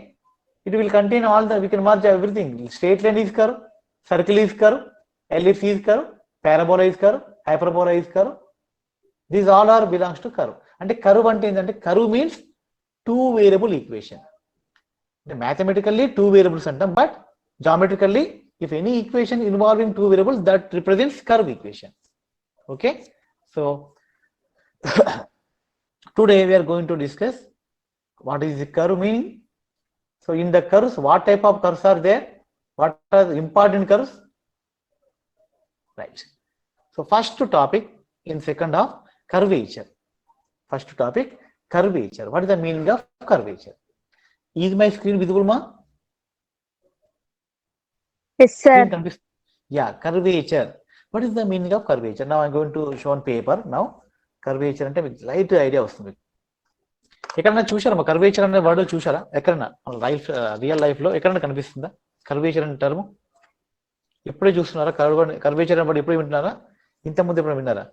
it will contain all the, we can merge everything. Straight line is curve, circle is curve, ellipse is curve, parabola is curve, hyperbola is curve. These all are belongs to curve. And curve ante endante, curve means two variable equation. Mathematically two variables antam, but geometrically if any equation involving two variables, that represents curve equation. Okay, so today we are going to discuss what is the curve meaning. So in the curves, what type of curves are there? What are the important curves? Right. So first topic in second half, curvature. First topic, curvature. What is the meaning of curvature? Is my screen visible, ma? Yes, sir. Yeah, curvature. What is the meaning of curvature? Now I am going to show on paper. Now curvature ante మీకు light idea వస్తుంది. ఎక్కడన్నా చూసారా మా curvature అనే word చూసారా? ఎక్కడన్నా real life లో ఎక్కడన్నా కనిపిస్తుందా కర్వేచర్ అనే టర్మ్? ఎప్పుడే చూస్తున్నారా? కర్వేచర్ అనే వర్డ్ ఎప్పుడు వింటున్నారా? ఇంత ముందు ఎప్పుడు విన్నారా?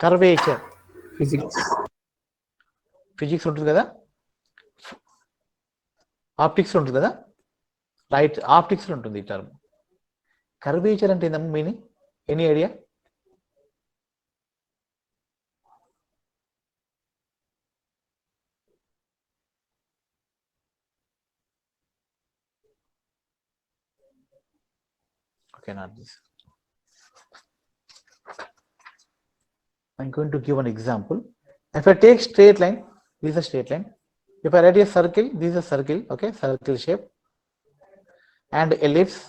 కర్వేచర్ ఫిజిక్స్ ఉంటుంది కదా, ఆప్టిక్స్ ఉంటుంది కదా, రైట్, ఆప్టిక్స్ ఉంటుంది ఈ టర్మ్. కర్వేచర్ అంటే ఏందమ్మా meaning? Any idea? Okay, not this. I'm going to give an example. If I take straight line, this is a straight line. If I write a circle, this is a circle, okay, circle shape, and ellipse,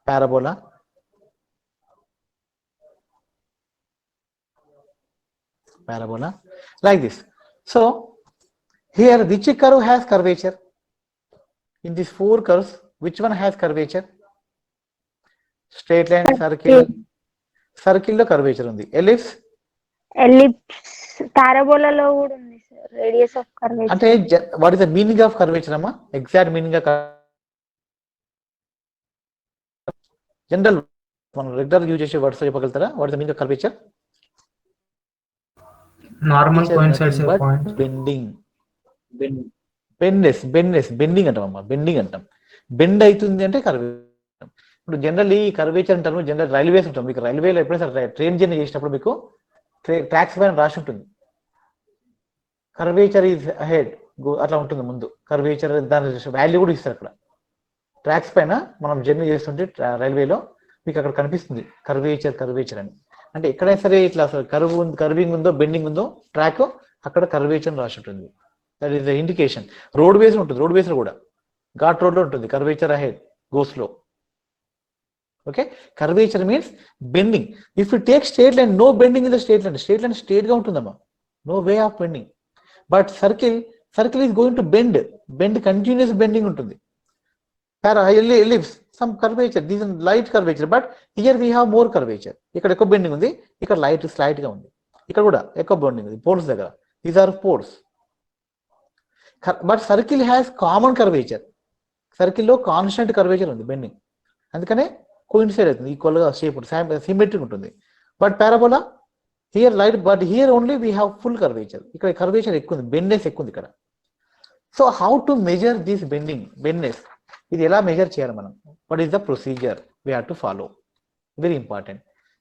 parabola, parabola like this. So here which curve has curvature? In these 4 curves, which one has curvature? Straight line, circle, circle లో curvature ఉంది. Ellipse పారాబోలాలో కూడా ఉంది sir radius of curvature. అంటే what is the meaning of curvature అమ్మా? Exact meaning of general మనం regular use చేసే words చెప్పగలుగుతారా? What is the meaning of curvature? Normal coincides point. Bending, bending అంటాం అమ్మా, బెండింగ్ అంటాం. బెండ్ అవుతుంది అంటే కర్వేచర్. ఇప్పుడు జనరల్లీ కర్వేచర్ అంటారు, జనరల్ రైల్వేస్ ఉంటాం. మీకు రైల్వేలో ఎప్పుడైనా ట్రైన్ జర్నీ చేసినప్పుడు మీకు ట్రాక్స్ పైన రాసి ఉంటుంది కర్వేచర్ ఈజ్ అహెడ్, అట్లా ఉంటుంది ముందు కర్వేచర్. దాని వాల్యూ కూడా ఇస్తారు అక్కడ ట్రాక్స్ పైన. మనం జర్నీ చేస్తుంటే రైల్వేలో మీకు అక్కడ కనిపిస్తుంది కర్వేచర్ అని. అంటే ఎక్కడైనా సరే ఇట్లా కర్వింగ్ ఉందో, బెండింగ్ ఉందో ట్రాక్, అక్కడ కర్వేచర్ అని రాసి ఉంటుంది. That is the indication. Road ways ఉంటుంది, రోడ్ వేస్ లో కూడా ఘాట్ రోడ్ లో ఉంటుంది curvature ahead, go slow. Okay, curvature means bending. If you take straight line, no bending in the straight line. Straight line straight గా ఉంటుందమ్మా, no way of bending. But circle is going to bend continuous bending ఉంటుంది. ellipse some curvature, this is light curvature, but here we have more curvature. ఇక్కడ ఎక్కువ bending ఉంది, ఇక్కడ light slight గా ఉంది, ఇక్కడ కూడా ఎక్కువ బెండింగ్ ఉంది పోల్స్ దగ్గర. These are poles. But circle has common curvature. సర్కిల్లో కాన్స్టెంట్ కర్వేచర్ ఉంది, బెండింగ్, అందుకనే కోయిన్సైడ్ అవుతుంది, ఈక్వల్ గా షేప్ ఉంటుంది, సిమెట్రిక్ ఉంటుంది. But parabola here light, but here only we have full curvature. ఇక్కడ కర్వేచర్ ఎక్కువ ఉంది, బెండ్నెస్ ఎక్కువ ఉంది ఇక్కడ. So how to measure this bendness? ఇది ఎలా మెజర్ చేయాలి మనం? What is the procedure we have to follow? Very important.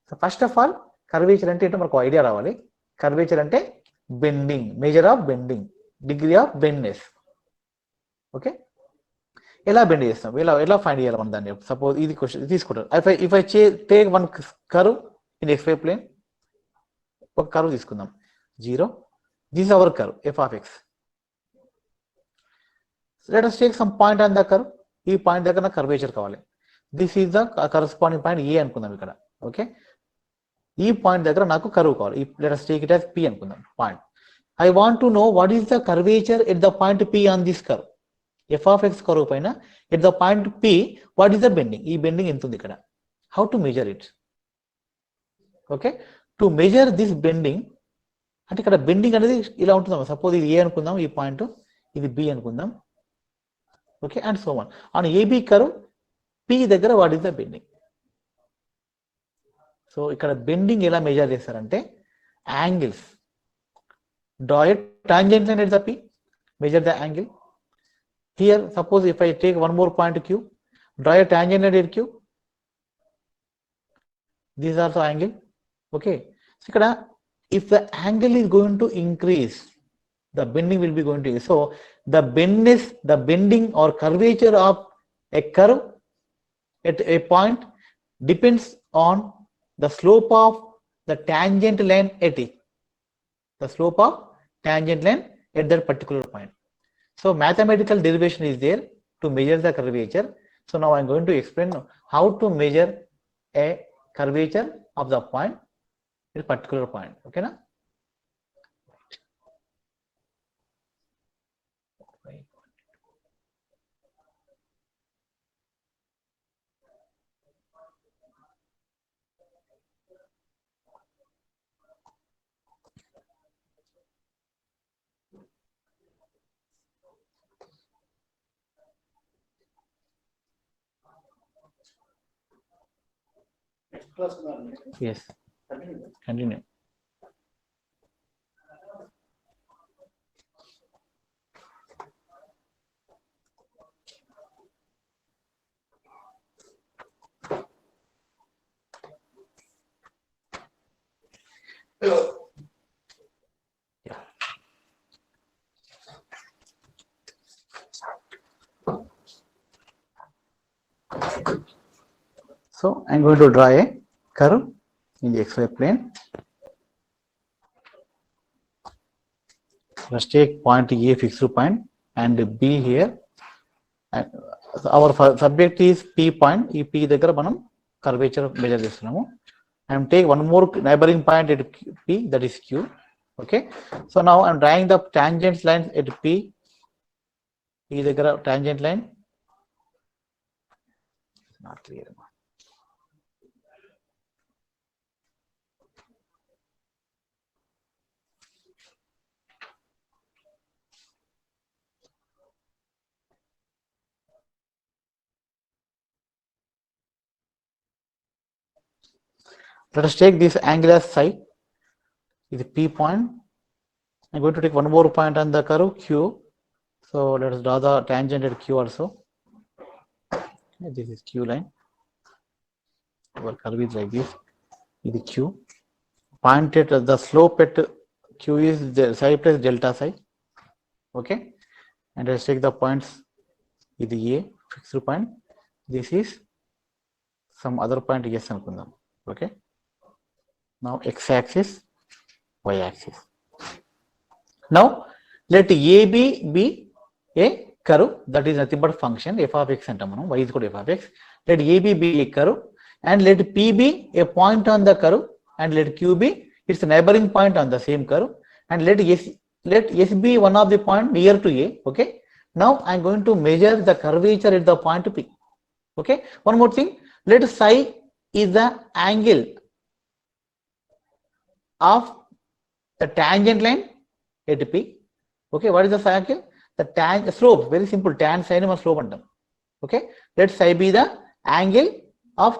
So first of all curvature అంటే ఏంటో మనకు ఐడియా రావాలి. కర్వేచర్ అంటే bending, measure of bending, degree of bendness. Okay, ఎలా బెండ్ చేస్తాం, ఎలా ఫైండ్ చేయాలి మనం దాన్ని? సపోజ్ ఇది క్వశ్చన్ తీసుకుంటారు. If I take one curve in XY plane, ఒక కర్వ్ తీసుకుందాం 0. This our curve f of x. Let us take some point on the curve. ఈ పాయింట్ దగ్గర నాకు కర్వేచర్ కావాలి. This is the corresponding point A అనుకుందాం ఇక్కడ. Okay, ఈ point దగ్గర నాకు కర్వ్ కావాలి. Let us take it as P అనుకుందాం point. I want to know what is the curvature at the point P on this curve. f of x curve పైన at the point P, what is the bending? ఈ bending ఎంత ఉంది ఇక్కడ? How to measure it? Okay, to measure this bending అంటే ఇక్కడ bending అనేది ఇలా ఉంటుందాం. Suppose ఇది ఏ అనుకుందాం, ఈ పాయింట్, ఇది B అనుకుందాం. Okay, and so on AB curve P దగ్గర what is the bending? So ఇక్కడ బెండింగ్ ఎలా మెజర్ చేస్తారంటే angles. Draw a tangent line at the P, measure the angle. Here suppose if I take one more point Q, draw a tangent line at Q. This is also angle. Okay, so ikkada if the angle is going to increase, the bending will be going to increase. So the bending or curvature of a curve at a point depends on the slope of the tangent line at it. The slope of tangent line at that particular point. So mathematical derivation is there to measure the curvature. So now I am going to explain how to measure a curvature of the point, a particular point. Okay na? Yes, continue. Yeah. So I'm going to draw a curve in the XY plane. Let's take point A, fixed point, and B here. And our subject is P point. ఈ P దగ్గర మనం curvature measure చేస్తున్నాము. And take one more neighboring point at P, that is Q. Okay, so now I'm drawing the tangent lines at P. ఈ దగ్గర tangent line not clear. Let us take this angle as psi. Is the P point. I'm going to take one more point on the curve Q. So let us draw the tangent at Q also. This is Q line. Our curve is like this. This is Q. Point at the slope at Q is the psi plus delta psi. Okay. And let's take the points. This is A fixed point. This is some other point. Yes, okay. Now x-axis, y-axis. Now let AB be a curve that is nothing but function f of x and y is equal to f of x. Let AB be a curve and let P be a point on the curve and let Q be its neighboring point on the same curve and let S be one of the point near to A. Okay. Now I'm going to measure the curvature at the point P. Okay. One more thing. Let psi is the angle of the tangent line at P. Okay, what is the angle? The slope, very simple, tan sin and slope antam. Okay, let psi be the angle of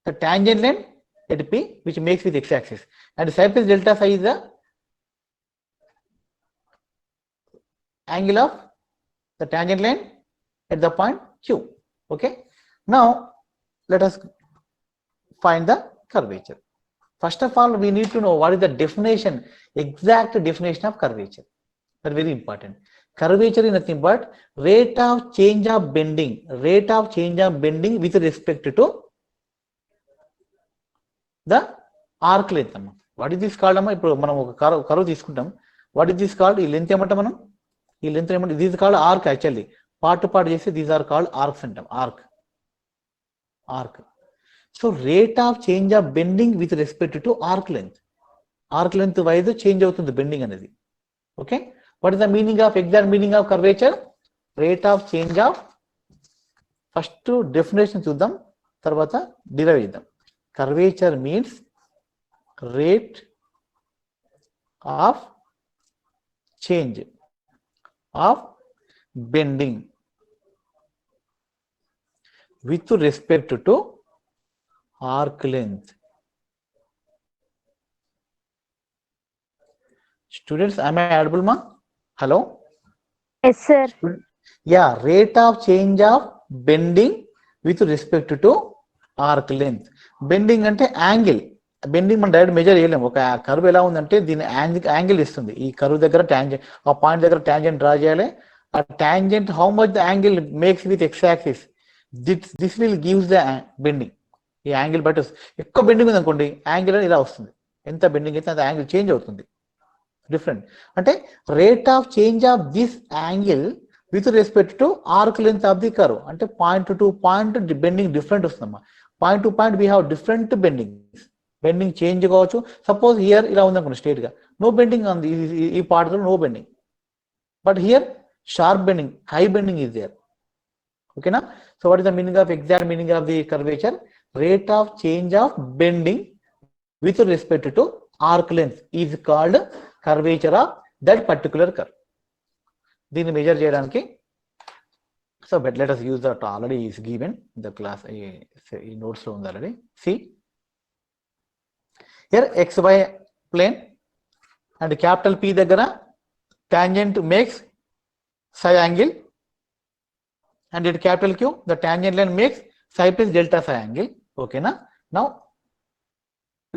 the tangent line at P, which makes with x-axis, and psi plus delta psi is the angle of the tangent line at the point Q. Okay, now let us find the curvature. First of all, we need to know what is the definition, exact definition of curvature. That's very important. Curvature is nothing but rate of change of bending with respect to the arc length. What is this called? ఇప్పుడు మనం ఒక curve తీసుకుంటాం. What is this called? ఈ length ఏమంటాం మనం? ఈ length ఏమంటాం? This is called arc actually. Part to part చేసి these are called arcs అంటాం. Arc. So rate of change of bending with respect to arc length wise change అవుతుంది bending అనేది. Okay, what is the meaning of exact meaning of curvature? Rate of change of, first definition చూద్దాం, తర్వాత derive చేద్దాం. Curvature means rate of change of bending with respect to arc length. Students, am I audible, ma? Hello? Yes, sir. Yeah, rate of change of bending with respect to arc length. Bending అంటే angle. Bending మనం direct measure చేయలేము. ఒక curve ఎలా ఉందంటే దీని angle ఇస్తుంది. ఈ curve దగ్గర టాంజెంట్, ఆ పాయింట్ దగ్గర టాంజెంట్ డ్రా చేయాలి. ఆ tangent how much the angle makes with X axis, this will gives the bending. ఈ యాంగిల్ బట్టి ఎక్కువ బెండింగ్ ఉంది అనుకోండి, యాంగిల్ ఇలా వస్తుంది. ఎంత బెండింగ్ అయితే అంత యాంగిల్ చేంజ్ అవుతుంది. డిఫరెంట్ అంటే rate of change of this angle with respect to arc length of the curve. అంటే point to point bending different వస్తుందమ్మా. Point to point we have different bendings. Bending change కావచ్చు. Suppose here ఇలా ఉంది అనుకోండి, straight గా no bending ఉంది, ఈ part లో no bending, but here sharp bending, high bending is there. ఓకేనా? So what is the meaning of exact meaning of the curvature? Rate of change of bending with respect to arc length is called curvature of that particular curve. దీన్ని measure చేయడానికి, so but let us use that already is given in the class, ఈ notes లో ఉంది already. See here xy plane and capital P దగ్గర tangent makes psi angle and at capital Q the tangent line makes psi plus delta psi angle. Okay, now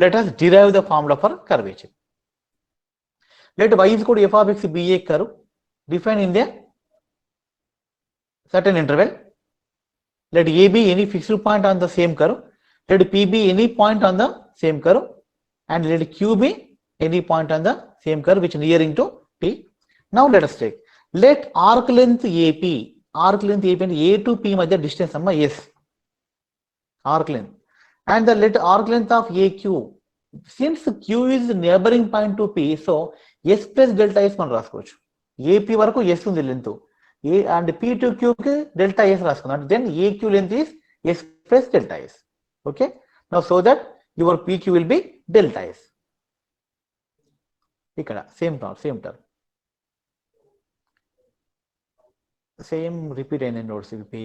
let us derive the formula for curvature. Let y is equal to f of x be a curve defined in the certain interval. Let a be any fixed point on the same curve. Let p be any point on the same curve, and let q be any point on the same curve which nearing to p. Now let us take, let arc length AP, arc length AP and A to P madhya distance amma s, arc length, and the let arc length of AQ, Since Q is neighboring point to P, so S plus delta S మనం రాసుకోవచ్చు. AP వరకు S ఉంది length, A and P to Q కి delta S రాసుకుందాం. Then AQ length is S plus delta S. Okay. Now so that your PQ will be delta S. ఇక్కడ same term. Same repeat అయిన notes ఇవి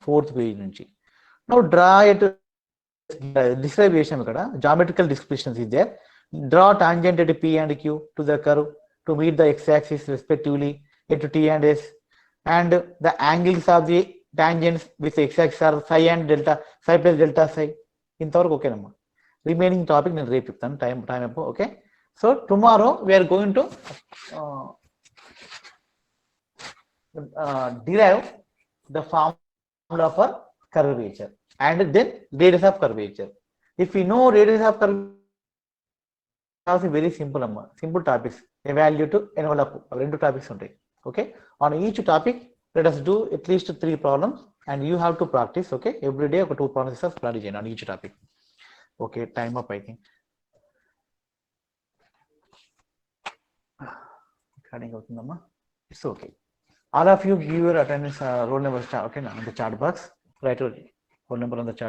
fourth page నుంచి. Now draw it. Describe ఇక్కడ geometrical descriptions is there. Draw tangent at P and Q to the curve to meet the x-axis respectively at T and S, and the angles of the tangents with x-axis are psi and delta, psi plus delta psi. ఇంతవరకు ఓకేనమ్మా. Remaining topic నేను రేపు చెప్తాను, time up. Okay, so tomorrow we are going to derive the formula for curvature and then radius of curvature. If we know radius of curvature, very simple amma, simple topics, evaluate to envelope, rendu topics untai. Okay, on each topic let us do at least 3 problems and you have to practice. Okay, every day 2 problems of study on each topic. Okay, time up I think. Recording avutundamma, it's okay. All of you give your attendance roll number, okay, on the chat box, write your roll number on the chat.